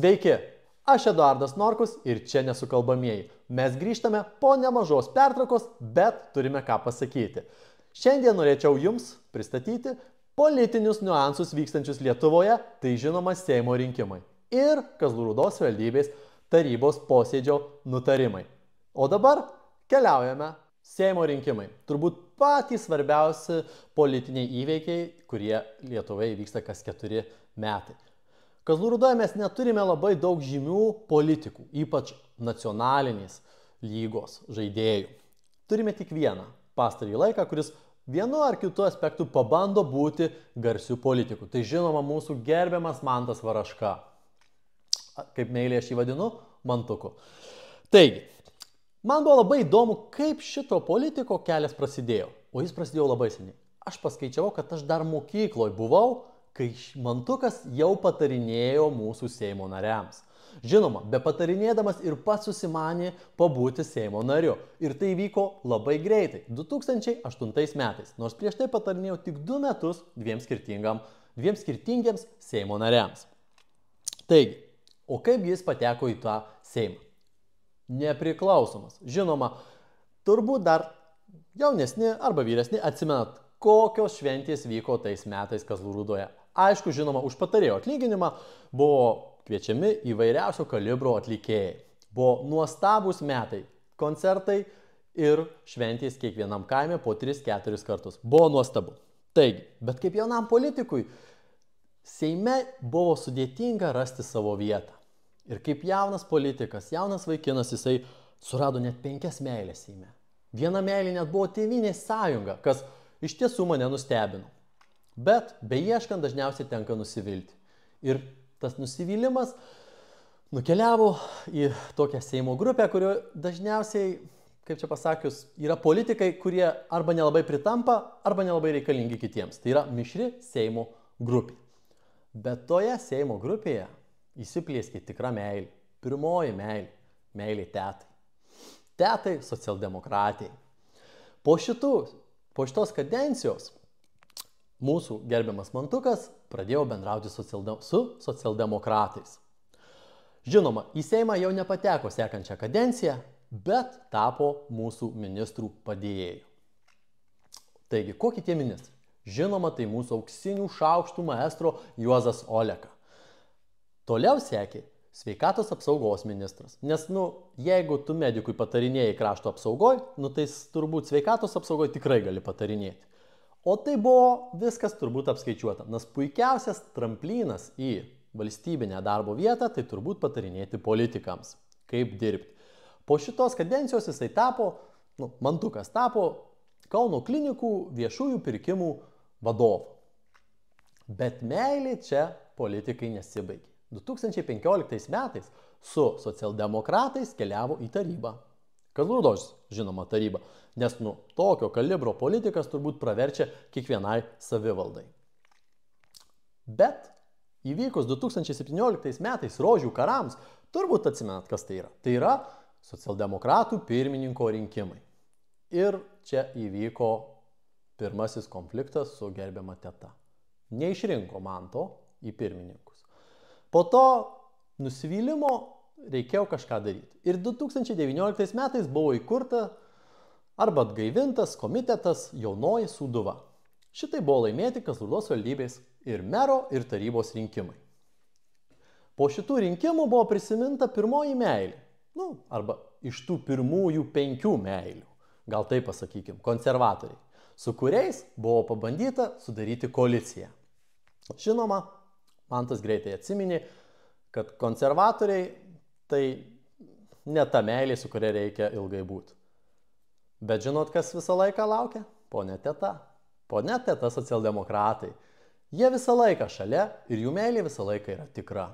Sveiki, aš Eduardas Norkus ir čia nesukalbamieji. Mes grįžtame po nemažos pertraukos, bet turime ką pasakyti. Šiandien norėčiau Jums pristatyti politinius niuansus vykstančius Lietuvoje, tai žinoma Seimo rinkimai ir Kazlų Rūdos savivaldybės tarybos posėdžio nutarimai. O dabar keliaujame. Seimo rinkimai. Turbūt patys svarbiausi politiniai įveikiai, kurie Lietuvoje vyksta kas 4 metai. Kazlų Rūdoje mes neturime labai daug žymių politikų, ypač nacionalinės lygos žaidėjų. Turime tik vieną pastarąjį laiką, kuris vienu ar kitu aspektu pabando būti garsių politikų. Tai žinoma mūsų gerbiamas Mantas Varaška. Kaip meiliai aš jį vadinu, Mantuku. Taigi, man buvo labai įdomu, kaip šito politiko kelias prasidėjo. O jis prasidėjo labai seniai. Aš paskaičiavau, kad aš dar mokykloje buvau, kai Mantukas jau patarinėjo mūsų Seimo nariams. Žinoma, be patarinėdamas ir pats susimanė pabūti Seimo nariu. Ir tai vyko labai greitai, 2008 metais. Nors prieš tai patarinėjau tik 2 metus dviem skirtingiems Seimo nariams. Taigi, o kaip jis pateko į tą Seimą? Nepriklausomas. Žinoma, turbūt dar jaunesni arba vyresni atsimenat, kokios šventės vyko tais metais Kazlų Rūdoje. Aišku, žinoma, už patarėjo atlyginimą buvo kviečiami įvairiausio kalibro atlikėjai. Buvo nuostabūs metai, koncertai ir šventės kiekvienam kaime po 3-4 kartus. Buvo nuostabu. Taigi, bet kaip jaunam politikui, Seime buvo sudėtinga rasti savo vietą. Ir kaip jaunas politikas, jaunas vaikinas, jisai surado net 5 meilės Seime. Viena meilė net buvo Tėvynės sąjunga, kas iš tiesų mane nustebino. Bet beieškant dažniausiai tenka nusivilti. Ir tas nusivylimas nukeliavo į tokią Seimo grupę, kurio dažniausiai, kaip čia pasakius, yra politikai, kurie arba nelabai pritampa, arba nelabai reikalingi kitiems. Tai yra mišri Seimo grupė. Bet toje Seimo grupėje įsiplieskė tikra meilė. Pirmoji meilė. Meilė tetai. Tetai socialdemokratijai. Po šitos kadencijos mūsų gerbiamas Mantukas pradėjo bendrauti su socialdemokratais. Žinoma, į Seimą jau nepateko sekančią kadenciją, bet tapo mūsų ministrų padėjėjų. Taigi, kokie tie ministrai? Žinoma, tai mūsų auksinių šaukštų maestro Juozas Oleka. Toliau sekė sveikatos apsaugos ministras. Nes, jeigu tu medikui patarinėjai krašto apsaugoj, tai turbūt sveikatos apsaugoj tikrai gali patarinėti. O tai buvo viskas turbūt apskaičiuota. Nes puikiausias tramplynas į valstybinę darbo vietą, tai turbūt patarinėti politikams, kaip dirbti. Po šitos kadencijos jisai Mantukas tapo Kauno klinikų viešųjų pirkimų vadovu. Bet meilė čia politikai nesibaigė. 2015 metais su socialdemokratais keliavo į tarybą. Kazlų Rūdos, žinoma, taryba, nes tokio kalibro politikas turbūt praverčia kiekvienai savivaldai. Bet įvykus 2017 metais Rožių karams, turbūt atsimenat, kas tai yra. Tai yra socialdemokratų pirmininko rinkimai. Ir čia įvyko pirmasis konfliktas su gerbiama teta. Neišrinko Manto į pirmininkus. Po to nusivylimo reikėjo kažką daryti. Ir 2019 metais buvo įkurta arba atgaivintas komitetas Jaunoji Sūduva. Šitai buvo laimėti Kazlų Rūdos savivaldybės ir mero, ir tarybos rinkimai. Po šitų rinkimų buvo prisiminta pirmoji meilė. Arba iš tų pirmųjų 5 meilių. Gal taip pasakykim, konservatoriai, su kuriais buvo pabandyta sudaryti koaliciją. Žinoma, Mantas greitai atsiminė, kad konservatoriai tai ne ta meilė, su kuria reikia ilgai būti. Bet žinot, kas visą laiką laukia? Ponia teta. Ponia teta socialdemokratai. Jie visą laiką šalia ir jų meilė visą laiką yra tikra.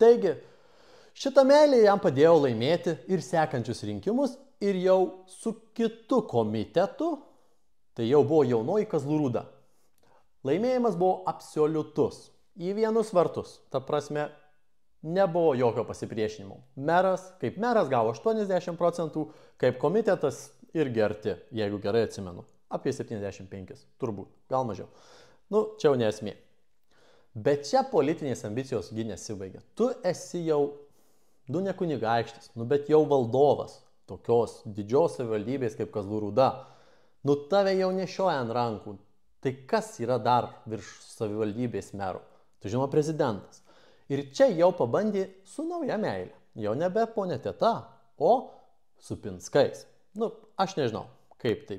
Taigi, šitą meilę jam padėjo laimėti ir sekančius rinkimus ir jau su kitu komitetu, tai jau buvo Jaunoji Kazlų Rūda. Laimėjimas buvo absoliutus, į vienus vartus, ta prasme, nebuvo jokio pasipriešinimo. Kaip meras gavo 80%, kaip komitetas irgi arti, jeigu gerai atsimenu, apie 75, turbūt, gal mažiau. Čia jau nesmė. Bet čia politinės ambicijos nesibaigia. Tu esi jau, ne kunigaikštis, bet jau valdovas tokios didžios savivaldybės kaip Kazlų Rūda. Tave jau nešioja ant rankų. Tai kas yra dar virš savivaldybės merų? Tai žinoma prezidentas. Ir čia jau pabandė su nauja meilė. Jau nebe ponė Teta, o su Pinskais. Aš nežinau, kaip tai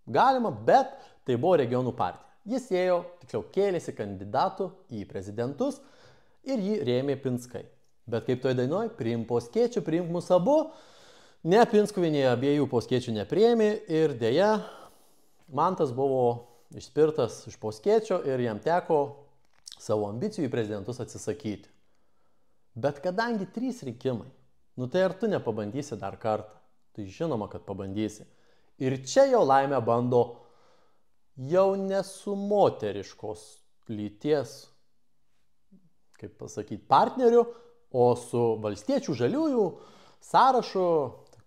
galima, bet tai buvo regionų partija. Jis ėjo, tiksliau kėlėsi kandidatų į prezidentus ir jį rėmė Pinskai. Bet kaip toj dainoj, priimk po skėčių, priimk mus abu, ne Pinskuvienė abiejų po skėčių nepriėmė ir dėja Mantas buvo išspirtas iš po skėčio ir jam teko savo ambicijų į prezidentus atsisakyti. Bet kadangi 3 rinkimai, tai ar tu nepabandysi dar kartą? Tai žinoma, kad pabandysi. Ir čia jau laimę bando jau nesu moteriškos lyties, kaip pasakyti, partnerių, o su valstiečių žaliųjų sąrašu,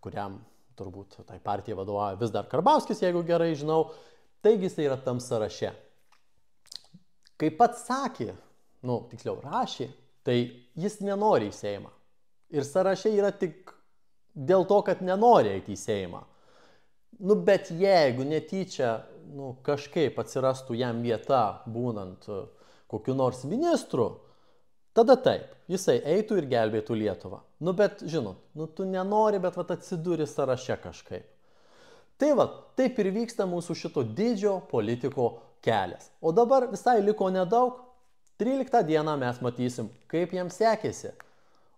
kuriam turbūt tai partijai vadovauja vis dar Karbauskis, jeigu gerai žinau, taigi jis yra tam sąraše. Kaip pats sakė, tiksliau rašė, tai jis nenori į Seimą. Ir sąraše yra tik dėl to, kad nenori eiti į Seimą. Bet jeigu netyčia kažkaip atsirastų jam vieta būnant kokiu nors ministru, tada taip, jisai eitų ir gelbėtų Lietuvą. Bet žinot, tu nenori, bet atsiduri sąraše kažkaip. Tai taip ir vyksta mūsų šito didžio politiko kelias. O dabar visai liko nedaug. 13 dieną mes matysim, kaip jam sekėsi.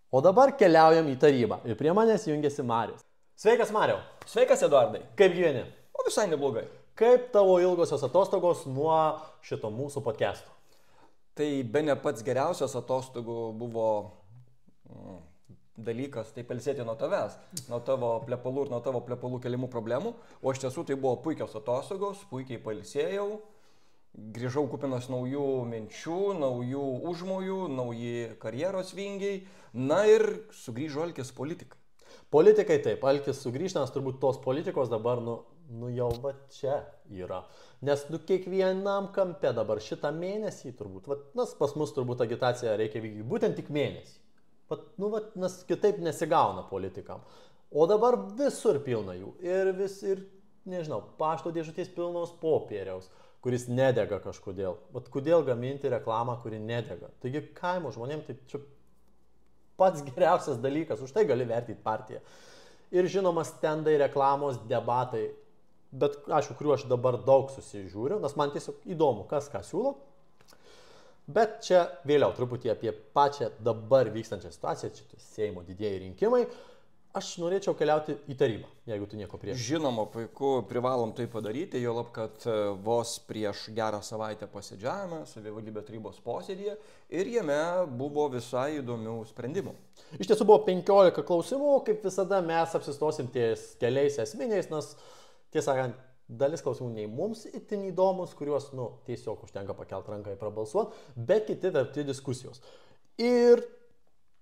O dabar keliaujam į tarybą. Ir prie manęs jungiasi Marius. Sveikas, Mariau. Sveikas, Eduardai. Kaip gyveni? O visai neblogai. Kaip tavo ilgosios atostogos nuo šito mūsų podcast'o? Tai bene pats geriausias atostogų buvo dalykas, tai pailsėti nuo tavęs, nuo tavo plepalų ir nuo tavo plepalų keliamų problemų. O iš tiesų tai buvo puikios atostogos, puikiai pailsėjau. Grįžau kupinas naujų minčių, naujų užmojų, nauji karjeros vingiai. Na ir sugrįžo Alkis politikai. Politikai taip, Alkis sugrįžta, nes turbūt tos politikos dabar, jau čia yra. Nes kiekvienam kampe dabar šitą mėnesį turbūt, pas mus turbūt agitaciją reikia vykdyti būtent tik mėnesį. Nes kitaip nesigauna politikam. O dabar visur pilna jų. Ir nežinau, pašto dėžutės pilnos popieriaus, kuris nedega kažkodėl. Kodėl gaminti reklamą, kuri nedega? Taigi kaimo žmonėms tai čia pats geriausias dalykas, už tai gali vertinti partiją. Ir žinoma, stendai, reklamos, debatai, bet aišku, kuriuo aš dabar daug susižiūriu, nes man tiesiog įdomu, kas ką siūlo. Bet čia vėliau truputį apie pačią dabar vykstančią situaciją, čia Seimo didieji rinkimai. Aš norėčiau keliauti į tarybą, jeigu tu nieko prieš. Žinoma, puiku, privalom tai padaryti, juolab, kad vos prieš gerą savaitę posėdžiavome savivaldybės tarybos posėdyje ir jame buvo visai įdomių sprendimų. Iš tiesų buvo 15 klausimų, kaip visada mes apsistosim ties keliais esminiais, nes tiesą sakant, dalis klausimų nei mums itin įdomus, kuriuos tiesiog užtenka pakelti ranką ir prabalsuoti, bet kiti verti diskusijos. Ir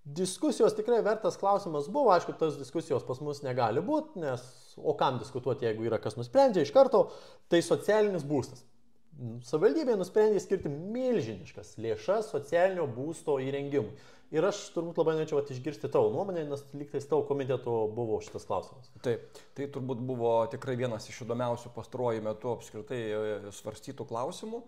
diskusijos tikrai vertas klausimas buvo, aišku, tos diskusijos pas mus negali būti, nes o kam diskutuoti, jeigu yra kas nusprendžia iš karto, tai socialinis būstas. Savivaldybė nusprendė skirti milžiniškas lėšas socialinio būsto įrengimui. Ir aš turbūt labai norėčiau išgirsti tavo nuomonę, nes lygtais tavo komiteto buvo šitas klausimas. Taip, tai turbūt buvo tikrai vienas iš įdomiausių pastaruoju metu apskritai svarstytų klausimų.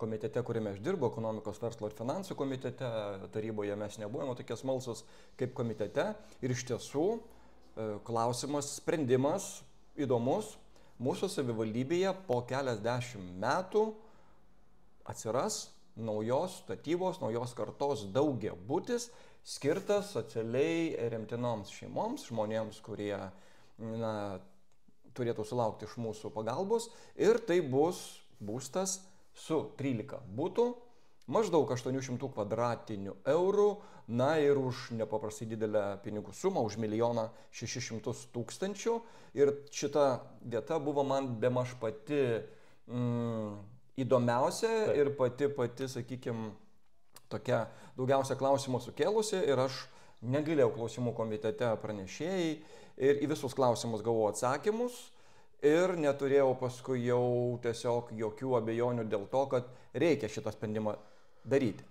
Komitete, kuriame aš dirbu, ekonomikos, verslo ir finansų komitete, taryboje mes nebuvome tokie smalsus kaip komitete. Ir iš tiesų klausimas, sprendimas įdomus. Mūsų savivaldybėje po keliasdešimt metų atsiras naujos statybos, naujos kartos daugiabutis skirtas socialiai remtinoms šeimoms, žmonėms, kurie turėtų sulaukti iš mūsų pagalbos. Ir tai bus būstas su 13 butų, maždaug 800 kvadratinių eurų, ir už nepaprastai didelę pinigų sumą, už 1 600 000. Ir šita vieta buvo man bemaž pati įdomiausia ir pati, sakykime, tokia daugiausia klausimų sukėlusi. Ir aš negailėjau klausimų komitete pranešėjai ir į visus klausimus gavau atsakymus. Ir neturėjau paskui jau tiesiog jokių abejonių dėl to, kad reikia šitą sprendimą daryti?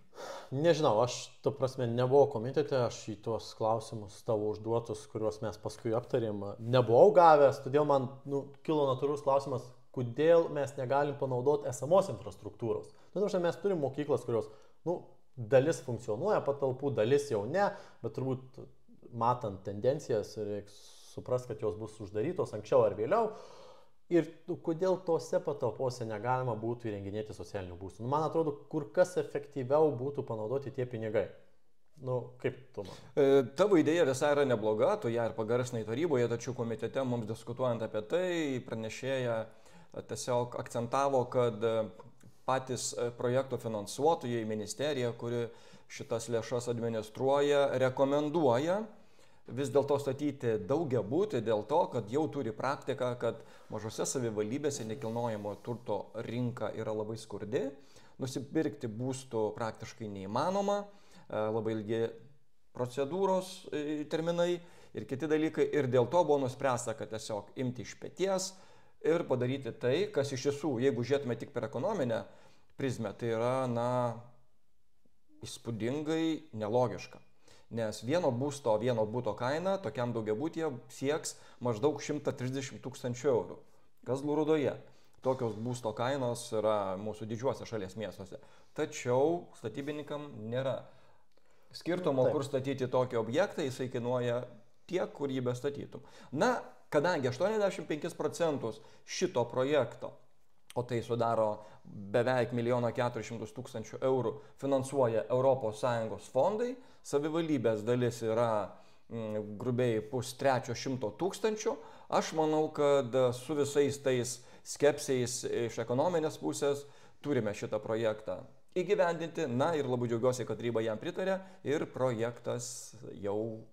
Nežinau, aš, tu prasme, nebuvau komitete, aš į tuos klausimus tavo užduotus, kuriuos mes paskui aptarėm, nebuvau gavęs, todėl man kilo natūrus klausimas, kodėl mes negalim panaudoti esamos infrastruktūros. Mes turim mokyklas, kurios, dalis funkcionuoja patalpų, dalis jau ne, bet turbūt matant tendencijas, reikia suprasti, kad jos bus uždarytos anksčiau ar vėliau. Ir kodėl tose patalpose negalima būtų įrenginėti socialinių būstų? Man atrodo, kur kas efektyviau būtų panaudoti tie pinigai. Kaip tu manai? Tavo idėja visai yra nebloga, tu ją ir pagarsinai taryboje, tačiau komitete mums diskutuojant apie tai, pranešėja tiesiog akcentavo, kad patys projekto finansuotojai, ministerija, kuri šitas lėšas administruoja, rekomenduoja vis dėlto statyti daugiabutį dėl to, kad jau turi praktiką, kad mažose savivaldybėse nekilnojamo turto rinka yra labai skurdi, nusipirkti būstų praktiškai neįmanoma, labai ilgi procedūros terminai ir kiti dalykai, ir dėl to buvo nuspręsta, kad tiesiog imti iš peties ir padaryti tai, kas iš tiesų, jeigu žiūrėtume tik per ekonominę prizmę, tai yra, įspūdingai nelogiška. Nes vieno būto kaina tokiam daugiabutyje sieks maždaug 130 000 eurų. Kazlų Rūdoje tokios būsto kainos yra mūsų didžiuose šalies miestuose. Tačiau statybininkam nėra skirtumo, kur statyti tokį objektą, jisai kainuoja tiek, kur jį bestatytum. Kadangi 85% šito projekto, o tai sudaro beveik 1 400 000 eurų, finansuoja ES fondai, savivaldybės dalis yra grubiai 250 000, aš manau, kad su visais tais skepsiais iš ekonominės pusės turime šitą projektą įgyvendinti, ir labai džiaugiuosi, kad taryba jam pritarė ir projektas jau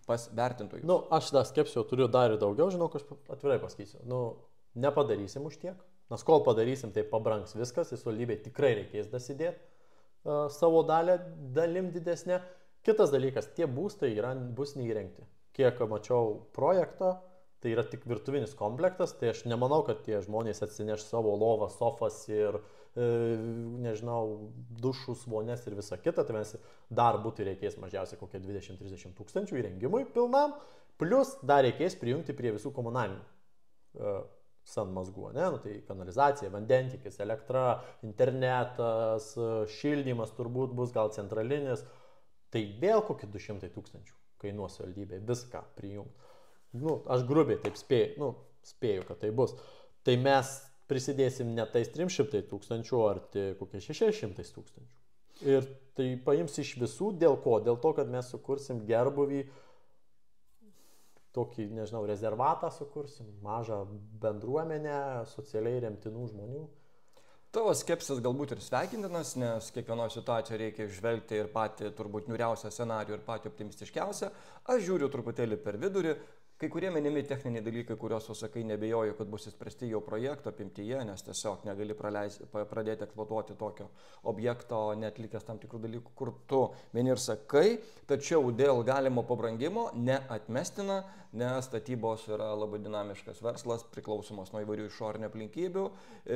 pas vertintojų. Aš tą skepsio turiu dar ir daugiau, žinau, aš atvirai pasakysiu. Nepadarysim už tiek, nes kol padarysim, tai pabrangs viskas, į savivaldybę tikrai reikės dasidėti savo dalim didesnė. Kitas dalykas, tie būstai bus neįrengti. Kiek mačiau projektą, tai yra tik virtuvinis komplektas, tai aš nemanau, kad tie žmonės atsineš savo lovą, sofas ir, dušus, vonės ir visa kita, tai mes dar būtų reikės mažiausiai kokie 20-30 tūkstančių įrengimui pilnam, plus dar reikės prijungti prie visų komunalinių sanmazgų, tai kanalizacija, vandentikis, elektra, internetas, šildymas turbūt bus gal centralinis, tai vėl kokie 200 000 kainuos savivaldybė viską prijungti. Aš grubiai taip spėju, kad tai bus. Tai mes prisidėsim ne tais 300 000, ar kokie 600 000. Ir tai paims iš visų, dėl ko? Dėl to, kad mes sukursim gerbuvį, tokį, rezervatą sukursim, mažą bendruomenę, socialiai remtinų žmonių. Tavo skepsis galbūt ir sveikintinas, nes kiekvienoje situacijoje reikia žvelgti ir patį turbūt niūriausią scenarijų ir patį optimistiškiausią. Aš žiūriu truputėlį per vidurį. Kai kurie minimi techniniai dalykai, kuriuos susakai, nebejoju, kad bus įspręsti jau projekto apimtyje, nes tiesiog negali pradėti eksploatuoti tokio objekto, netlikęs tam tikrų dalykų, kur tu mini ir sakai, tačiau dėl galimo pabrangimo neatmestina, nes statybos yra labai dinamiškas verslas, priklausomas nuo įvairių išorinių aplinkybių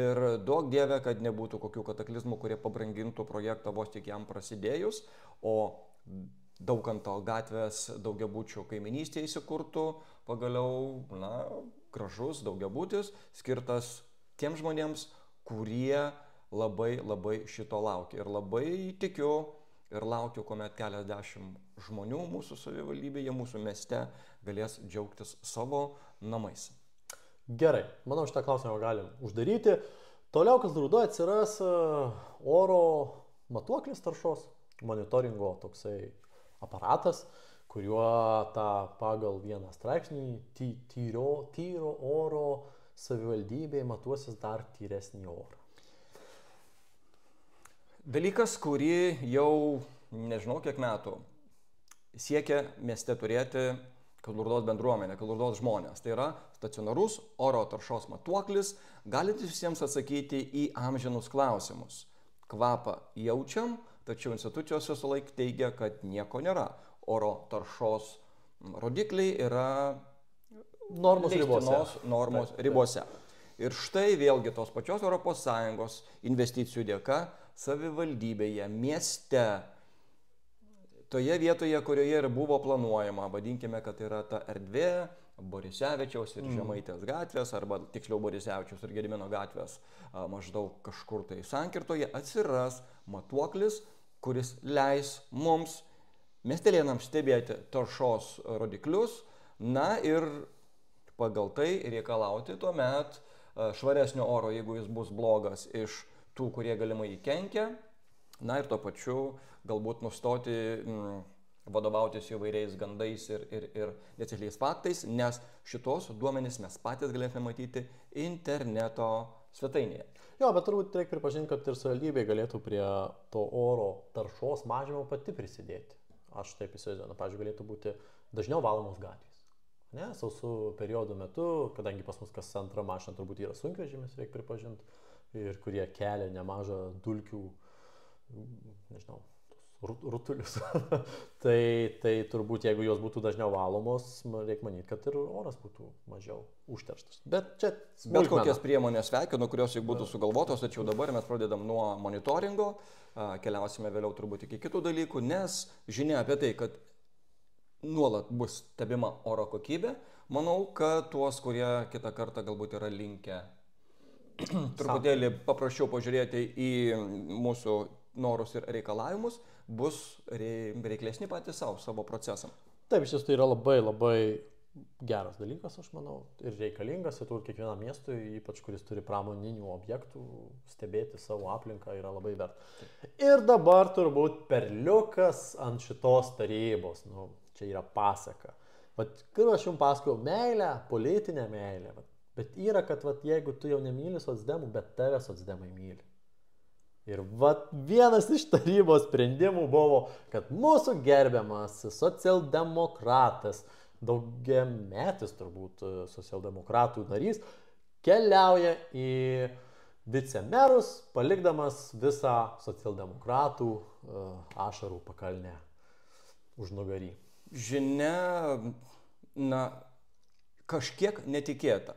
ir duok dieve, kad nebūtų kokių kataklizmų, kurie pabrangintų projektą vos tik jam prasidėjus, o Daukanto gatvės daugiabučių kaiminystėje įsikurtų pagaliau, gražus daugiabutis, skirtas tiems žmonėms, kurie labai šito laukia. Ir labai tikiu ir laukiu, kuomet keliasdešimt žmonių mūsų savivaldybėje, mūsų mieste galės džiaugtis savo namais. Gerai, manau, šitą klausimą galim uždaryti. Toliau, Kazlų Rūdoje atsiras oro matuoklis taršos, monitoringo toksai aparatas, kuriuo pagal vieną straipsnį tyro oro savivaldybėje matuosis dar tyresnį orą. Dalykas, kurį jau nežinau kiek metų siekia mieste turėti Kazlų Rūdos bendruomenė, Kazlų Rūdos žmonės. Tai yra stacionarus oro taršos matuoklis, galintis visiems atsakyti į amžinus klausimus. Kvapą jaučiam, tačiau institucijos visą laiką teigia, kad nieko nėra. Oro taršos rodikliai yra normos ribose. Ir štai vėlgi tos pačios ES investicijų dėka savivaldybėje, mieste, toje vietoje, kurioje ir buvo planuojama, vadinkime, kad yra ta erdvė Borisevičiaus ir Žemaitės gatvės, arba tiksliau Borisevičiaus ir Gedimino gatvės maždaug kažkur tai sankirtoje, atsiras matuoklis, kuris leis mums miestelėnams stebėti taršos rodiklius, na ir pagal tai reikalauti tuomet švaresnio oro, jeigu jis bus blogas, iš tų, kurie galimai jį kenkia, na ir tuo pačiu galbūt nustoti vadovautis įvairiais gandais ir netiksliais faktais, nes šitos duomenys mes patys galėtume matyti interneto svetainėje. Jo, bet turbūt reikia pripažinti, kad ir savivaldybė galėtų prie to oro taršos mažinimo pati prisidėti. Aš taip įsivaizduoju, pavyzdžiui, galėtų būti dažniau valomos gatvės. Ne, sausų periodų metu, kadangi pas mus kas antra mašina turbūt yra sunkvežimis, reikia pripažinti, ir kurie kelia nemažą dulkių, nežinau, rutulius. tai turbūt, jeigu jos būtų dažniau valomos, reikia manyti, kad ir oras būtų mažiau užterštas. Bet čia bet kokias priemonės sveikinu, kurios jau būtų sugalvotos, tačiau dabar mes pradedam nuo monitoringo, keliausime vėliau turbūt iki kitų dalykų, nes žinia apie tai, kad nuolat bus stebima oro kokybė, manau, kad tuos, kurie kitą kartą galbūt yra linkę truputėlį paprasčiau pažiūrėti į mūsų norus ir reikalavimus, bus reiklesni patys savo procesam. Taip, iš tiesų tai yra labai geras dalykas, aš manau, ir reikalingas, ir turbūt kiekvienam miestui, ypač kuris turi pramoninių objektų, stebėti savo aplinką yra labai verta. Ir dabar turbūt perliukas ant šitos tarybos, čia yra pasaka. Kai aš jums pasakojau meilę, politinę meilę, bet yra, kad jeigu tu jau nemyli socdemų, bet tave socdemai myli. Ir vienas iš tarybos sprendimų buvo, kad mūsų gerbiamas socialdemokratas, daugiametis turbūt socialdemokratų narys, keliauja į vicemerus, palikdamas visą socialdemokratų ašarų pakalnę už nugarį. Žinia, kažkiek netikėta.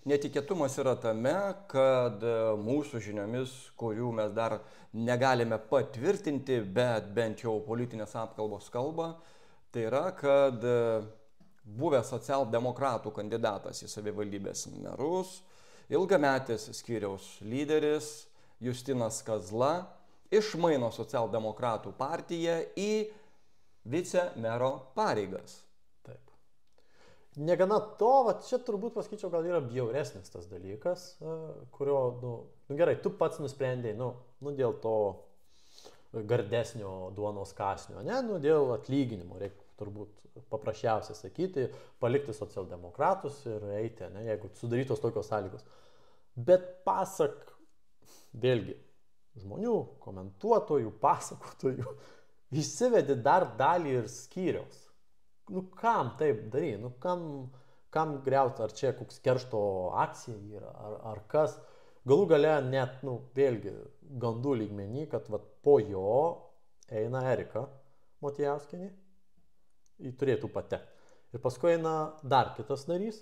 Netikėtumas yra tame, kad mūsų žiniomis, kurių mes dar negalime patvirtinti, bet bent jau politinės apkalbos kalba, tai yra, kad buvęs socialdemokratų kandidatas į savivaldybės merus, ilgametis skyriaus lyderis Justinas Kazla išmaino socialdemokratų partiją į vicemero pareigas. Negana to, čia turbūt pasakyčiau, gal yra bjauresnis tas dalykas, kurio, gerai, tu pats nusprendėjai, dėl to gardesnio duonos kąsnio, dėl atlyginimo, reikia turbūt paprasčiausiai sakyti, palikti socialdemokratus ir eiti, jeigu sudarytos tokios sąlygos. Bet pasak, vėlgi, žmonių, komentuotojų, pasakotojų, įsivedi dar dalį ir skyriaus. Kam taip daryti? Kam griauti? Ar čia koks keršto akcija yra? Ar kas? Galų gale net, vėlgi, gandų lygmenį, kad po jo eina Erika Motijauskienė, jį turėtų patekti. Ir paskui eina dar kitas narys.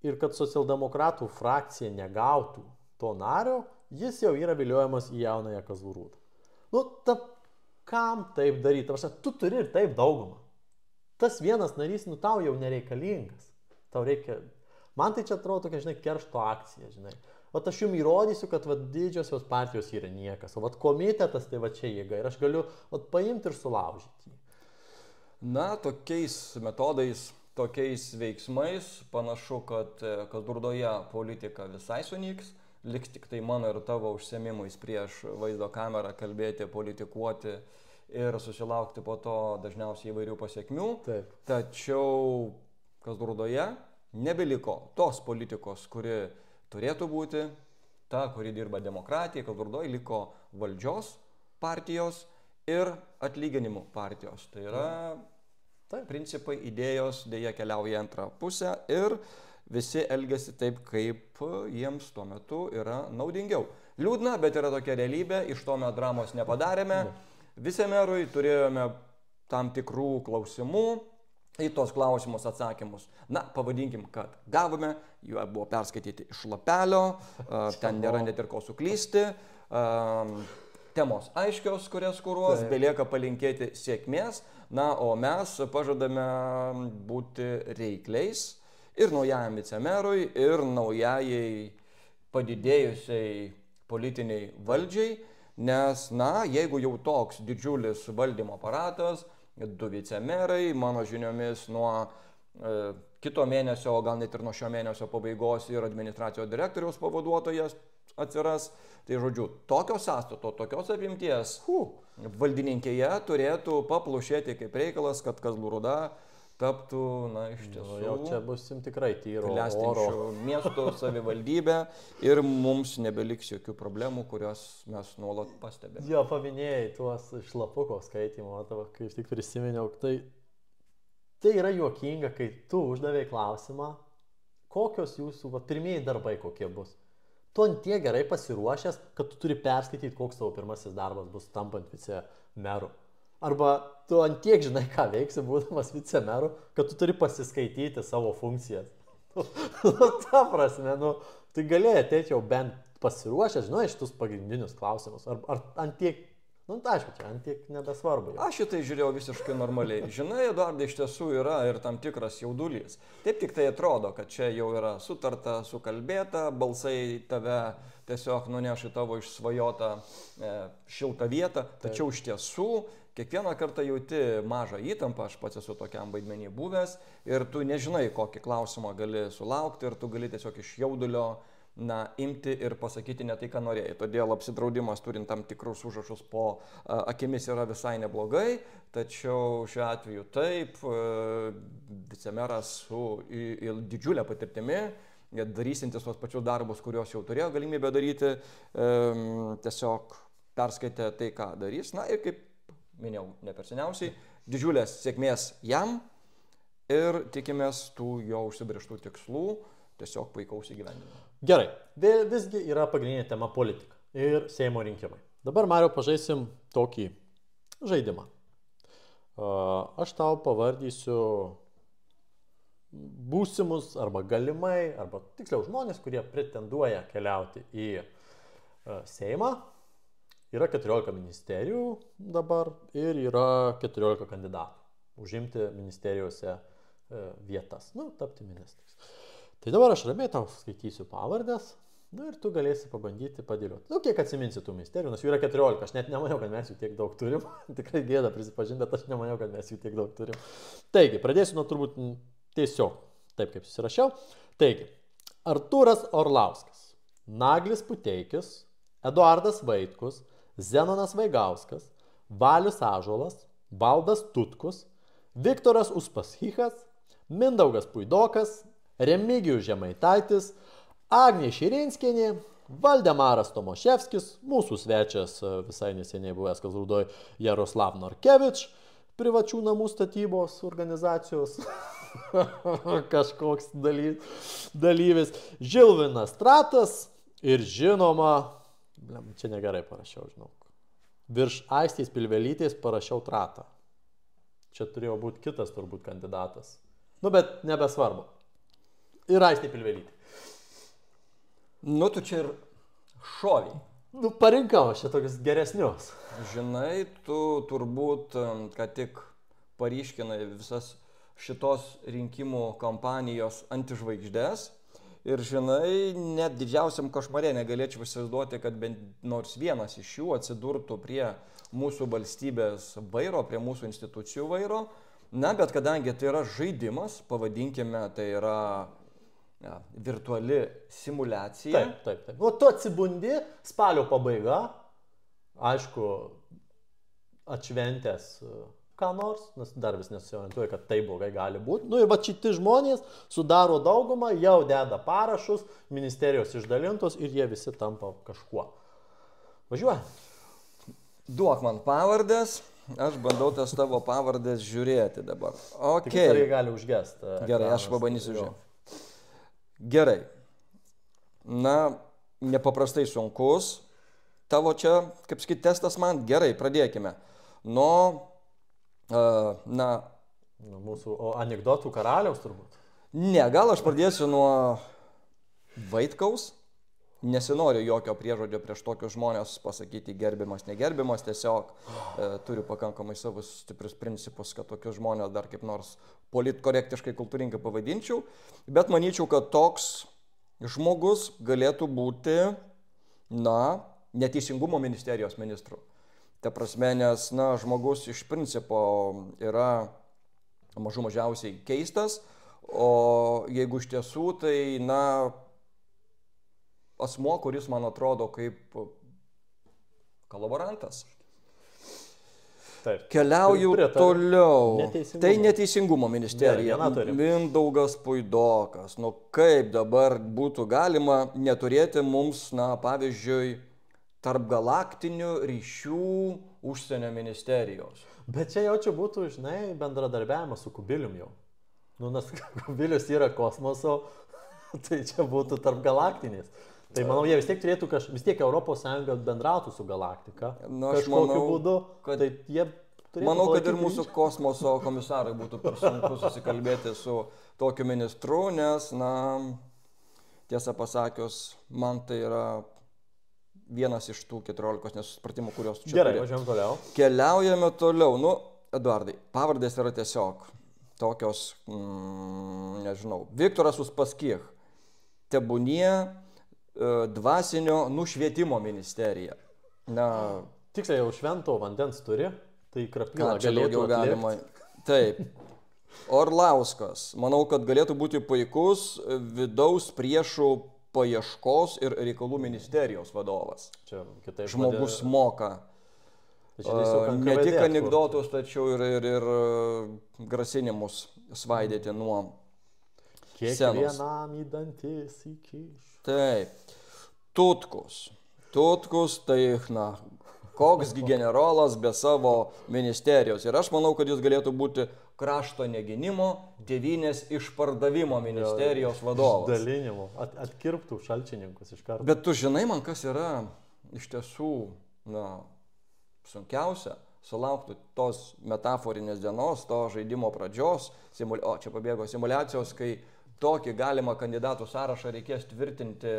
Ir kad socialdemokratų frakcija negautų to nario, jis jau yra viliojamas į jaunąją Kazlų Rūdą. Kam taip daryti? Tu turi ir taip daugumą. Tas vienas narys, tau jau nereikalingas. Tau reikia... Man tai čia atrodo tokia, keršto akcija, Aš jums įrodysiu, kad didžiosios partijos yra niekas. O komitetas tai čia jėga. Ir aš galiu paimti ir sulaužyti jį. Tokiais metodais, tokiais veiksmais panašu, kad Kazlų politika visai sunyks. Liks tik tai mano ir tavo užsiėmimais prieš vaizdo kamerą kalbėti, politikuoti ir susilaukti po to dažniausiai įvairių pasiekmių. Taip. Tačiau Kazlų nebeliko tos politikos, kuri turėtų būti, ta, kuri dirba demokratijai. Kazlų liko valdžios partijos ir atlyginimų partijos. Tai yra principai, idėjos dėja keliauja į antrą pusę ir visi elgiasi taip, kaip jiems tuo metu yra naudingiau. Liūdna, bet yra tokia realybė, iš to mes dramos nepadarėme. Vicemerui turėjome tam tikrų klausimų, į tos klausimus atsakymus, pavadinkim, kad gavome, jie buvo perskaityti iš lapelio, ten nėra net ir ko suklysti, temos aiškios, kurias kuruos, belieka palinkėti sėkmės, na, o mes pažadame būti reikliais ir naujajam vicemerui, ir naujajai padidėjusiai politiniai valdžiai, nes, na, jeigu jau toks didžiulis valdymo aparatas, 2 vicemerai, mano žiniomis nuo kito mėnesio, o gal net ir nuo šio mėnesio pabaigos ir administracijos direktoriaus pavaduotojas atsiras, tai žodžiu, tokio sąstato, tokios apimties valdininkėje turėtų paplušėti kaip reikalas, kad Kazlų Rūda taptų, na, iš tiesų, jau čia busim tikrai tyro klestinčių miestų savivaldybė ir mums nebeliks jokių problemų, kurios mes nuolat pastebėme. Jo, paminėjai tuos šlapuko skaitymo, kaip tik prisiminiau, tai yra juokinga, kai tu uždavėjai klausimą, kokios jūsų pirmieji darbai kokie bus. Tu ant tiek gerai pasiruošęs, kad tu turi perskaityti, koks tavo pirmasis darbas bus tampant vicemeru. Arba tu ant tiek žinai, ką veiksi, būdamas vicemeru, kad tu turi pasiskaityti savo funkcijas. Ta prasme, tai galėjai ateiti jau bent pasiruošęs, žinai, šitus pagrindinius klausimus. Ar ant tiek, aišku, čia ant tiek nebesvarbu. Jau. Aš šitai žiūrėjau visiškai normaliai. Žinai, Eduardai, iš tiesų yra ir tam tikras jaudulys. Taip tik tai atrodo, kad čia jau yra sutarta, sukalbėta, balsai tave tiesiog nuneš į tavo išsvajotą šiltą vietą. Tačiau iš tiesų, kiekvieną kartą jauti mažą įtampą, aš pats esu tokiam vaidmenį buvęs, ir tu nežinai, kokį klausimą gali sulaukti, ir tu gali tiesiog iš jaudulio imti ir pasakyti ne tai, ką norėjai. Todėl apsidraudimas turint tam tikrus užrašus po akimis yra visai neblogai, tačiau šiuo atveju taip, vicemeras su didžiulė patirtimi, darysintis tuos pačius darbus, kuriuos jau turėjo galimybę daryti, tiesiog perskaitė tai, ką darys. Na ir kaip minėjau, ne per seniausiai, didžiulės sėkmės jam ir tikimės tų jo užsibrėžtų tikslų tiesiog puikaus įgyvendinimo. Gerai, visgi yra pagrindinė tema politika ir Seimo rinkimai. Dabar, Mariau, pažaisim tokį žaidimą. Aš tau pavardysiu būsimus arba galimai, arba tiksliau žmonės, kurie pretenduoja keliauti į Seimą. Yra 14 ministerijų dabar ir yra 14 kandidatų užimti ministerijose vietas, tapti ministrais. Tai dabar aš ramiai tau skaitysiu pavardės, ir tu galėsi pabandyti padėlioti. Kiek atsiminsi tų ministerijų, nes jų yra 14, aš net nemaniau, kad mes jų tiek daug turim. Tikrai gėda prisipažinti, bet aš nemaniau, kad mes jų tiek daug turim. Taigi, pradėsiu nuo turbūt tiesiog, taip kaip susirašiau. Taigi, Artūras Orlauskas, Naglis Puteikis, Eduardas Vaitkus, Zenonas Vaigauskas, Valius Ąžuolas, Valdas Tutkus, Viktoras Uspaskichas, Mindaugas Puidokas, Remigijus Žemaitaitis, Agnė Širinskienė, Valdemaras Tomoševskis, mūsų svečias visai neseniai buvęs Kazlų Rūdoj Jaroslav Norkevič, privačių namų statybos organizacijos kažkoks dalyvis, Žilvinas Tratas ir žinoma, čia negerai parašiau, žinau, virš Aistės Pilvelytės parašiau Tratą. Čia turėjo būti kitas turbūt kandidatas. Bet nebesvarbu. Ir Aistė Pilvelytė. Tu čia ir šoviai. Parinkau aš čia tokius geresnius. Žinai, tu turbūt, kad tik paryškinai visas šitos rinkimų kampanijos antižvaigždės. Ir žinai, net didžiausiam košmare negalėčiau įsivaizduoti, kad bent nors vienas iš jų atsidurtų prie mūsų valstybės vairo, prie mūsų institucijų vairo. Bet kadangi tai yra žaidimas, pavadinkime, tai yra virtuali simulacija. Taip. Tu atsibundi, spalio pabaiga, aišku, atšventęs ką nors, nes dar vis nesiorientuoja, kad tai blogai gali būti. Ir šitie žmonės sudaro daugumą, jau deda parašus, ministerijos išdalintos ir jie visi tampa kažkuo. Važiuoja. Duok man pavardės, aš bandau tas tavo pavardės žiūrėti dabar. Tik tai gali užgesti. Gerai, aš pabandysiu žiūrėti. Gerai. Nepaprastai sunkus. Tavo čia, kaip sakyti, testas man. Gerai, pradėkime. Mūsų anekdotų karaliaus turbūt. Ne, gal aš pradėsiu nuo Vaitkaus. nesinori jokio priežodžio prieš tokius žmonės pasakyti gerbiamas, negerbiamas, tiesiog turiu pakankamai savus stiprius principus, kad tokius žmonės dar kaip nors politkorektiškai, kultūringai pavadinčiau, bet manyčiau, kad toks žmogus galėtų būti, neteisingumo ministerijos ministru. Ta prasme, nes, žmogus iš principo yra mažiausiai keistas, o jeigu iš tiesų, tai, asmuo, kuris man atrodo kaip kolaborantas. Taip. Keliauju toliau. Tai neteisingumo ministerija. Ja, Mindaugas Puidokas. Kaip dabar būtų galima neturėti mums, pavyzdžiui, tarp galaktinių ryšių užsienio ministerijos. Bet čia jaučiu būtų, bendradarbiavimas su Kubilium jau. Nes Kubilius yra kosmoso, tai čia būtų tarp galaktinės. Tai manau, jie vis tiek turėtų vis tiek Europos Sąjunga bendrautų su galaktika. Kažkokiu būdu, kad jie turėtų. Manau, kad ir mūsų kosmoso komisarai būtų per sunku susikalbėti su tokiu ministru, nes, tiesą pasakius, man tai yra vienas iš tų 14 nesusipratimų, kurios čia. Gerai, važiuojam toliau. Keliaujame toliau. Eduardai, pavardės yra tiesiog tokios, nežinau, Viktoras Uspaskich, tebūnie dvasinio nušvietimo ministerija. Tiksliai jau švento vandens turi, tai krapilą galėtų galima. Taip. Orlauskas, manau, kad galėtų būti puikus vidaus priešų paieškos ir reikalų ministerijos vadovas. Čia kitaip žmogus moka. Ne tik anekdotus, tačiau ir grasinimus svaidyti nuo scenos. Kiekvienam į dantis įkiš. Taip. Tutkus, tai, koksgi generolas be savo ministerijos. Ir aš manau, kad jis galėtų būti krašto negynimo, tėvynės išpardavimo ministerijos vadovas. Išdalinimo, atkirptų šalčininkus iš karto. Bet tu žinai man, kas yra iš tiesų, sunkiausia, sulaukti tos metaforinės dienos, to žaidimo pradžios, čia pabėgo simuliacijos, kai tokį galimą kandidatų sąrašą reikės tvirtinti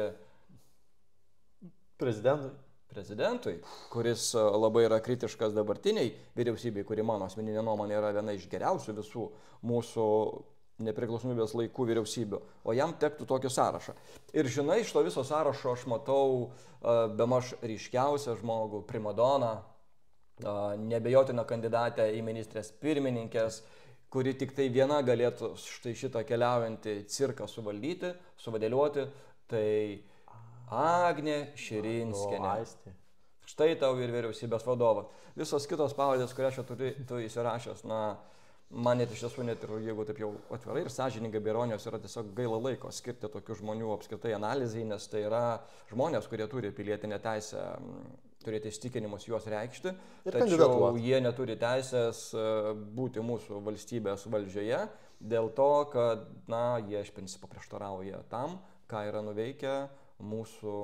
prezidentui, kuris labai yra kritiškas dabartiniai vyriausybei, kuri mano asmeninė nuomonė yra viena iš geriausių visų mūsų nepriklausomybės laikų vyriausybių, o jam tektų tokį sąrašą. Ir žinai, iš to viso sąrašo aš matau bemaž ryškiausią žmogų, primadoną, nebejotiną kandidatę į ministrės pirmininkės, kuri tik tai viena galėtų štai šitą keliaujantį cirką suvaldyti, suvadėliuoti, tai Agnė Širinskienė. Štai tau ir vyriausybės vadovas. Visos kitos pavardės, kurias čia tu įsirašęs, man net iš tiesų, net ir jeigu taip jau atvirai ir sąžiningai be ironijos, yra tiesiog gaila laiko skirti tokių žmonių apskritai analizai, nes tai yra žmonės, kurie turi pilietinę teisę turėti įstikinimus juos reikšti, tačiau jie neturi teisės būti mūsų valstybės valdžioje dėl to, kad, jie iš principo prieštarauja tam, ką yra nuveikę mūsų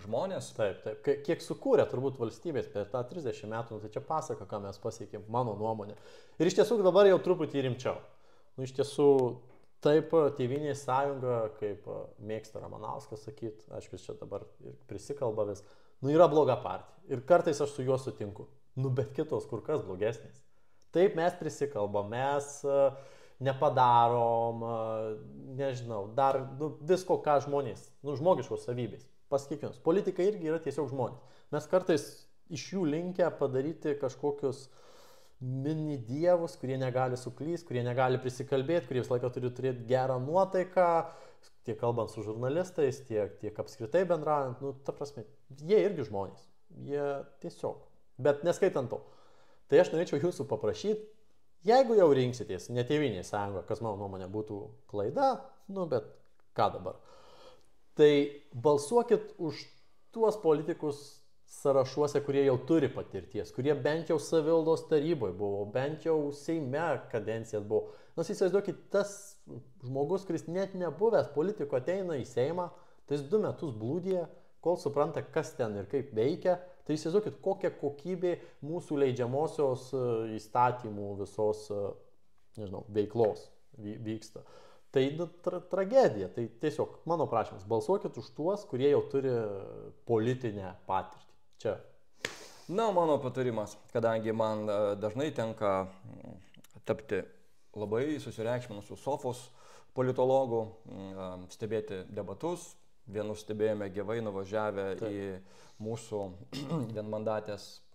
žmonės. Taip. Kiek sukūrė turbūt valstybės per tą 30 metų, tai čia pasaka, ką mes pasiekėm, mano nuomonė. Ir iš tiesų dabar jau truputį rimčiau. Iš tiesų, taip, Tėvynės sąjunga, kaip mėgsta Ramanauskas sakyti, aišku, čia dabar prisikalba vis, yra bloga partija. Ir kartais aš su juo sutinku. Bet kitos kur kas blogesnės. Taip, mes prisikalbam, mes nepadarom, nežinau, dar visko, ką žmonės, žmogiškos savybės. Pas kiekvienas. Politikai irgi yra tiesiog žmonės. Mes kartais iš jų linkę padaryti kažkokius mini dievus, kurie negali suklysti, kurie negali prisikalbėti, kurie visą laiką turi turėti gerą nuotaiką, tiek kalbant su žurnalistais, tiek apskritai bendraujant. Ta prasme, jie irgi žmonės. Jie tiesiog. Bet neskaitant to. Tai aš norėčiau jūsų paprašyti, jeigu jau rinksitės ne Tėvynės sąjunga, kas mano nuomonė būtų klaida, bet ką dabar? Tai balsuokit už tuos politikus sąrašuose, kurie jau turi patirties, kurie bent jau savivaldos taryboje buvo, bent jau Seime kadencijas buvo. Įsivaizduokit, tas žmogus, kuris net nebuvęs politiko ateina į Seimą, tai jis 2 metus blūdėja, kol supranta, kas ten ir kaip veikia. Tai įsivaizduokit, kokia kokybė mūsų leidžiamosios įstatymų visos, veiklos vyksta. Tai tragedija. Tai tiesiog mano prašymas, balsuokit už tuos, kurie jau turi politinę patirtį. Čia. Na, mano patarimas, kadangi man dažnai tenka tapti labai susireikšminusių sofos politologų, stebėti debatus. Vienus stebėjome gyvai nuvažiavę į mūsų vienmandatės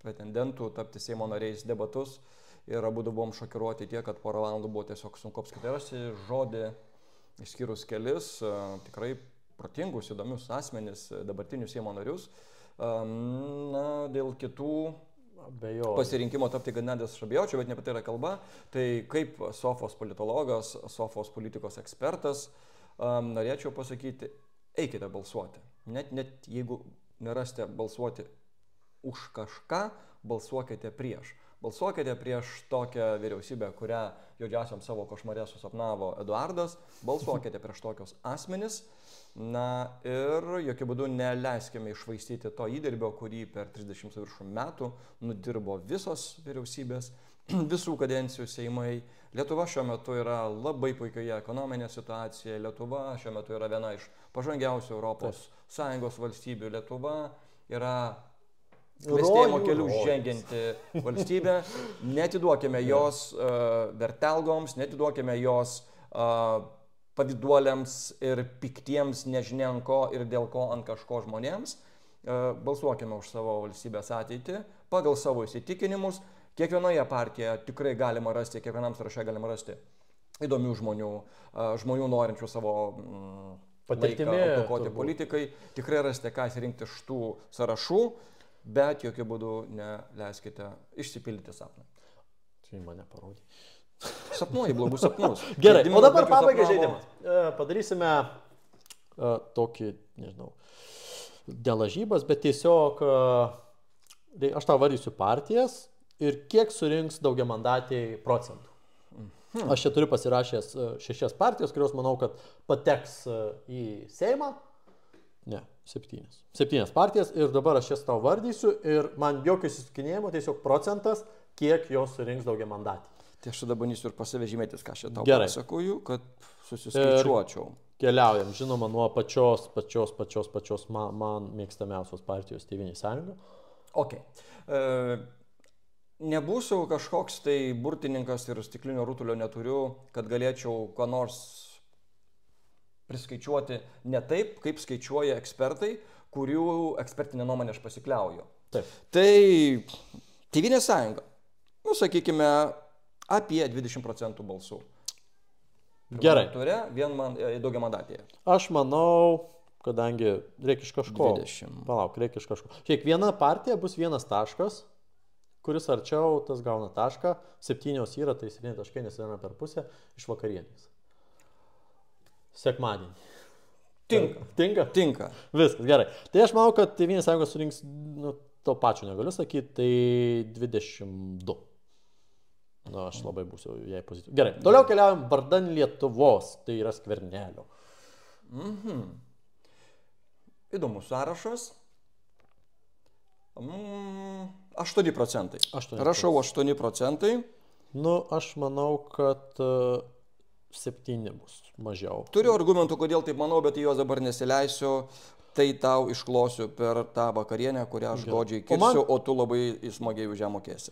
pretendentų tapti Seimo nariais debatus. Ir abu buvom šokiruoti tiek, kad porą valandų buvo tiesiog sunku apskaičiuoti žodį, išskyrus kelis tikrai protingus, įdomius asmenis, dabartinius Seimo narius. Na, dėl kitų pasirinkimo tapti kandidatais aš abejočiau, bet ne apie tai yra kalba. Tai kaip sofos politologas, sofos politikos ekspertas, norėčiau pasakyti, eikite balsuoti. Net jeigu nerasite balsuoti už kažką, balsuokite prieš. Balsuokite prieš tokią vyriausybę, kurią juodžiausiam savo košmare susapnavo Eduardas. Balsuokite prieš tokius asmenis. Na ir jokių būdų neleiskime išvaistyti to įdirbio, kurį per 30 viršų metų nudirbo visos vyriausybės, visų kadencijų Seimai. Lietuva šiuo metu yra labai puikioje ekonominėje situacijoje. Lietuva šiuo metu yra viena iš pažangiausių Europos Sąjungos valstybių. Lietuva yra klestėjimo keliu žengianti valstybė. Netiduokime jos vertelgoms, netiduokime jos paviduoliams ir piktiems nežinia ant ko ir dėl ko ant kažko žmonėms. Balsuokime už savo valstybės ateitį pagal savo įsitikinimus. Kiekvienoje partijoje tikrai galima rasti, kiekvienam sąraše galima rasti įdomių žmonių, žmonių norinčių savo patirtimi aukoti politikai. Tikrai rasite, ką įsirinkti iš tų sąrašų, bet jokių būdų neleiskite išsipildyti sapną. Čia mane parodė. Sapnuoji blogus sapnus. Gerai, o dabar pabaigai žaidimas. Padarysime tokį, nežinau, dėl lažybas, bet tiesiog aš tau varysiu partijas ir kiek surinks daugiamandatėjai procentų. Aš čia turiu pasirašęs 6 partijos, kurios manau, kad pateks į Seimą. Ne, 7. 7 partijas ir dabar aš jas tau vardysiu ir man jokio įsisukinėjimo, tiesiog procentas, kiek jos surinks daugiamandatėjai. Tai aš tada bandysiu ir pasivežymėtis, ką aš tau Gerai. pasakoju, kad susiskaičiuočiau. Keliaujam, žinoma, nuo pačios man mėgstamiausios partijos Tėvynės sąjunga. Ok. Nebūsiu kažkoks tai burtininkas ir stiklinio rutulio neturiu, kad galėčiau ką nors priskaičiuoti ne taip, kaip skaičiuoja ekspertai, kurių ekspertinė nuomonė aš pasikliauju. Taip. Tai Tėvynės sąjunga, sakykime, apie 20% balsų. Gerai. Turė daugiamandatėje. Aš manau, kadangi reikia iš kažko. 20. Palauk, reikia iš kažko. Kiekviena partija bus vienas taškas, kuris arčiau, tas gauna tašką. 7 yra, tai 7 taškai, nes viena per pusę iš vakarienės. Sekmadienį. Tinka. Tinka. Viskas, gerai. Tai aš manau, kad Tėvynės sąjunga surinks, to pačio negaliu sakyti, tai 22. Na, aš labai būsiu jai pozityvus. Gerai, toliau keliaujam vardan Lietuvos, tai yra Skvernelio. Įdomus sąrašas. 8%. Rašau 8%. Nu, aš manau, kad 7 bus mažiau. Turiu argumentų, kodėl taip manau, bet juos dabar nesileisiu. Tai tau išklosiu per tą vakarienę, kurią aš godžiai kirsiu, o tu labai smagiai už ją mokėsi.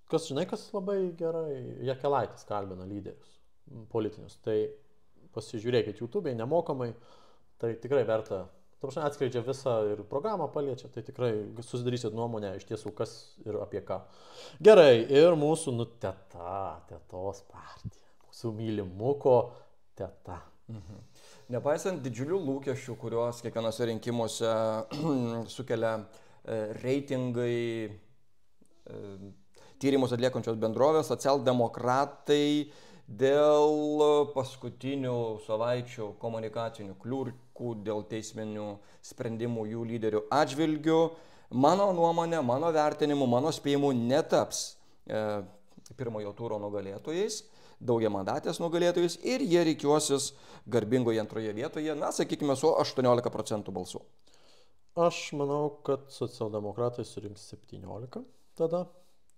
Kas žinai, kas labai gerai, Jakelaitis kalbina lyderius politinius. Tai pasižiūrėkit YouTube'ai nemokamai, tai tikrai verta. Atskleidžia visą ir programą paliečia, tai tikrai susidarysit nuomonę iš tiesų, kas ir apie ką. Gerai, ir mūsų tetos partija, mūsų mylimuko teta. Nepaisant didžiulių lūkesčių, kuriuos kiekvienose rinkimuose sukelia reitingai, tyrimus atliekančios bendrovės, socialdemokratai dėl paskutinių savaičių komunikacinių kliurkų, dėl teisminių sprendimų jų lyderių atžvilgių, mano nuomonė, mano vertinimu, mano spėjimu netaps pirmojo turo nugalėtojais, daugiamandatės nugalėtojais ir jie rikiuosis garbingoje antroje vietoje, na, sakykime, su 18% balsų. Aš manau, kad socialdemokratai surinks 17 tada.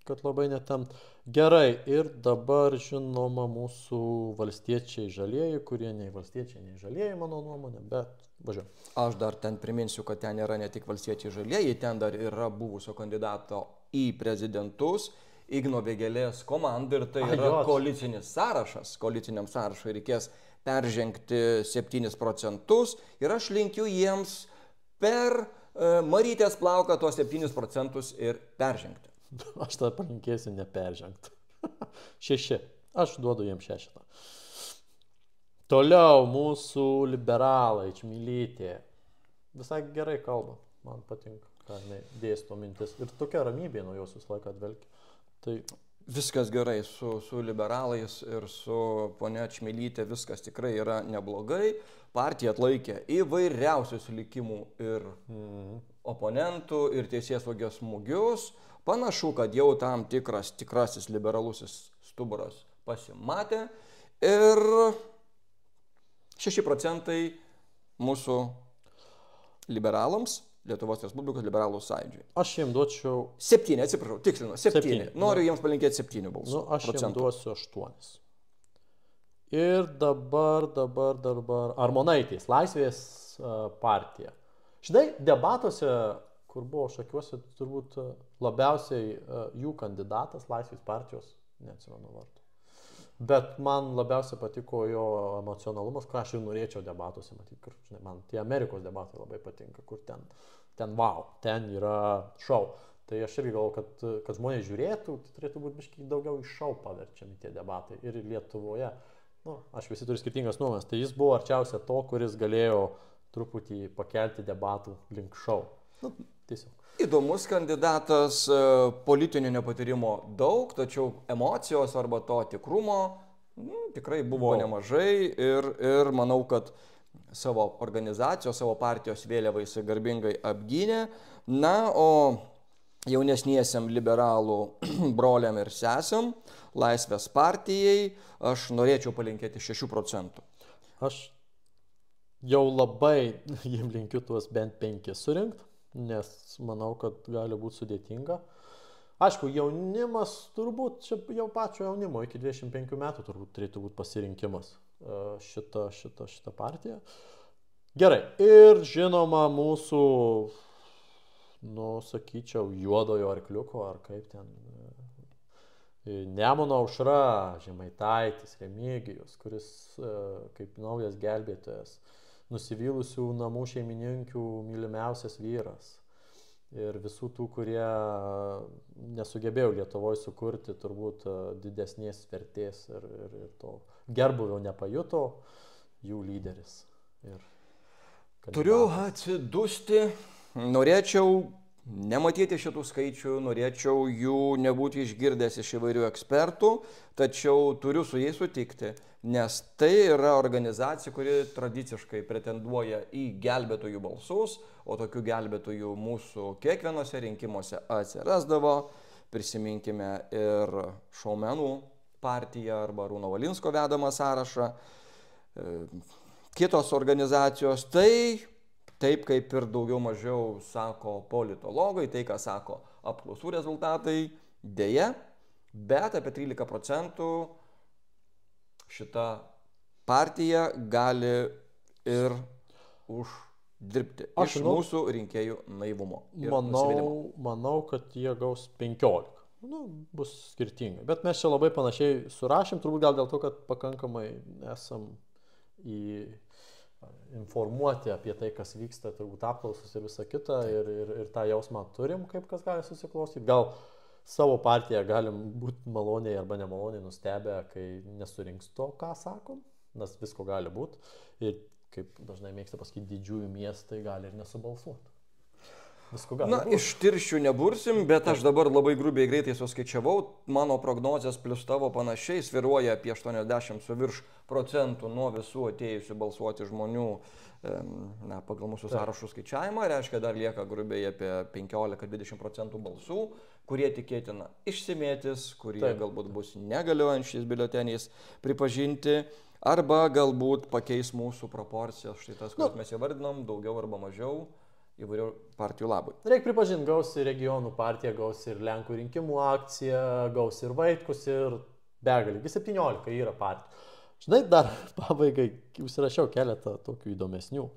kad labai netem. Gerai, ir dabar žinoma mūsų valstiečiai žalieji, kurie nei valstiečiai, nei žalieji, mano nuomonė, bet važiuoju. Aš dar ten priminsiu, kad ten yra ne tik valstiečiai žalieji, ten dar yra buvusio kandidato į prezidentus Igno Vėgėlės komanda ir tai yra koalicinis sąrašas. Koaliciniam sąrašui reikės peržengti 7% ir aš linkiu jiems per Marytės plauką tuos 7% ir peržengti. Aš tą palinkėsiu neperžengti. 6. Aš duodu jiems 6. Toliau mūsų liberalai, Čmilytė. Visai gerai kalba, man patinka, ką jinai dėsto mintis. Ir tokia ramybė nuo jos visą laiką atvelkia. Tai viskas gerai su liberalais ir su ponia Čmilytė, viskas tikrai yra neblogai. Partija atlaikė įvairiausius likimų ir oponentų, ir teisėsaugos smūgius. Panašu, kad jau tam tikrasis liberalusis stuburas pasimatė. Ir 6% mūsų liberalams, Lietuvos Respublikos liberalų sąjūdžiui. Aš jiems duočiau... 7, atsiprašau, tikslinu, 7. Noriu jiems palinkėti 7 balsų. Aš jiems duosiu 8. Ir dabar Armonaitės, Laisvės partija. Štai debatuose, kur buvo šakiuosi, turbūt labiausiai jų kandidatas Laisvės partijos, neatsimenu vardu. Bet man labiausiai patiko jo emocionalumas, ką aš ir norėčiau debatuose matyti. Kur, žinai, man tie Amerikos debatai labai patinka, kur ten wow, ten yra šou. Tai aš irgi galvoju, kad žmonės žiūrėtų, tai turėtų būti biškai daugiau iš šou paverčiami tie debatai. Ir Lietuvoje, aš visi turiu skirtingas nuomonės, tai jis buvo arčiausia to, kuris galėjo truputį pakelti debatų link šou. Tiesiog. Įdomus kandidatas, politinio nepatyrimo daug, tačiau emocijos arba to tikrumo tikrai buvo nemažai ir manau, kad savo organizacijos, savo partijos vėliavą jisai garbingai apgynė. Na, o jaunesniesiam liberalų broliam ir sesam, Laisvės partijai, aš norėčiau palinkėti 6%. Aš jau labai jiem linkiu tuos bent 5 surinkti. Nes manau, kad gali būti sudėtinga. Aišku, jaunimas turbūt, čia jau pačio jaunimo, iki 25 metų turbūt turėtų būti pasirinkimas šitą partiją. Gerai, ir žinoma mūsų, sakyčiau, juodojo arkliuko, ar kaip ten, Nemuno aušra, Žemaitaitis, Remigijus, kuris kaip naujas gelbėtojas, nusivylusių namų šeimininkių mylimiausias vyras ir visų tų, kurie nesugebėjo Lietuvoje sukurti turbūt didesnės vertės ir to gerbuvio nepajuto jų lyderis. Turiu atsidusti, norėčiau nematyti šitų skaičių, norėčiau jų nebūti išgirdęs iš įvairių ekspertų, tačiau turiu su jais sutikti, nes tai yra organizacija, kuri tradiciškai pretenduoja į gelbėtojų balsus, o tokių gelbėtojų mūsų kiekvienose rinkimuose atsirasdavo. Prisiminkime ir Šaumenų partiją arba Arūno Valinsko vedamą sąrašą, kitos organizacijos. Tai taip kaip ir daugiau mažiau sako politologai, tai ką sako apklausų rezultatai, dėja, bet apie 13% šita partija gali ir uždirbti iš mūsų rinkėjų naivumo. Manau, kad jie gaus 15. Bus skirtingai. Bet mes čia labai panašiai surašėm, turbūt gal dėl to, kad pakankamai esam informuoti apie tai, kas vyksta, turbūt apklausos ir visa kita, ir tą jausmą turim, kaip kas gali susiklostyti. Gal savo partiją galim būti maloniai arba nemaloniai nustebę, kai nesurinks to, ką sakom, nes visko gali būti. Ir kaip dažnai mėgsta pasakyti, didžiųjų miestai gali ir nesubalsuoti. Iš tirščių nebursim, bet aš dabar labai grubiai greitai suskaičiavau. Mano prognozės plus tavo panašiai sviruoja apie 80 su virš procentų nuo visų atėjusių balsuoti žmonių pagal mūsų sąrašų skaičiavimą. Reiškia, dar lieka grubiai apie 15-20% balsų, kurie tikėtina išsimėtis, kurie galbūt bus negaliojančiais biuleteniais pripažinti. Arba galbūt pakeis mūsų proporcijas, štai tas, kurias mes įvardinom, daugiau arba mažiau. įvairių partijų labui. Reikia pripažinti, gaus ir regionų partija, gaus ir Lenkų rinkimų akcija, gaus ir Vaitkus ir begalį. 17 yra partijų. Žinai, dar pabaigai užsirašiau keletą tokių įdomesnių,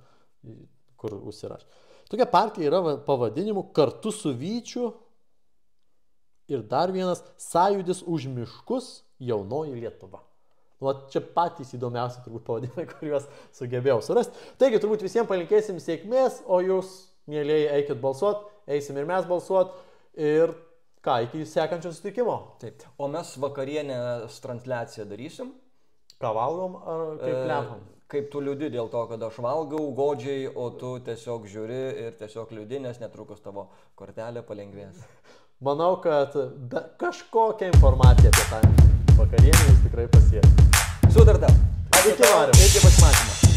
kur užsirašau. Tokia partija yra pavadinimu Kartu su Vyčiu ir dar vienas Sąjūdis už miškus Jaunoji Lietuva. Nu, čia patys įdomiausi turbūt pavadimai, kuriuos sugebėjau surasti. Taigi, turbūt visiems palinkėsim sėkmės, o jūs, mėlyjeji, eikit balsuot, eisim ir mes balsuot. Ir ką, iki sekančio susitikimo. Taip. O mes vakarienės transliaciją darysim. Ką valgom ar kaip plepam? Kaip tu liūdi dėl to, kad aš valgau godžiai, o tu tiesiog žiūri ir tiesiog liūdi, nes netrukus tavo kortelė palengvės. Manau, kad kažkokią informaciją apie tą vakarienę jūs tikrai pasieks. Sutarta. Iki vario. Iki pasimatymo.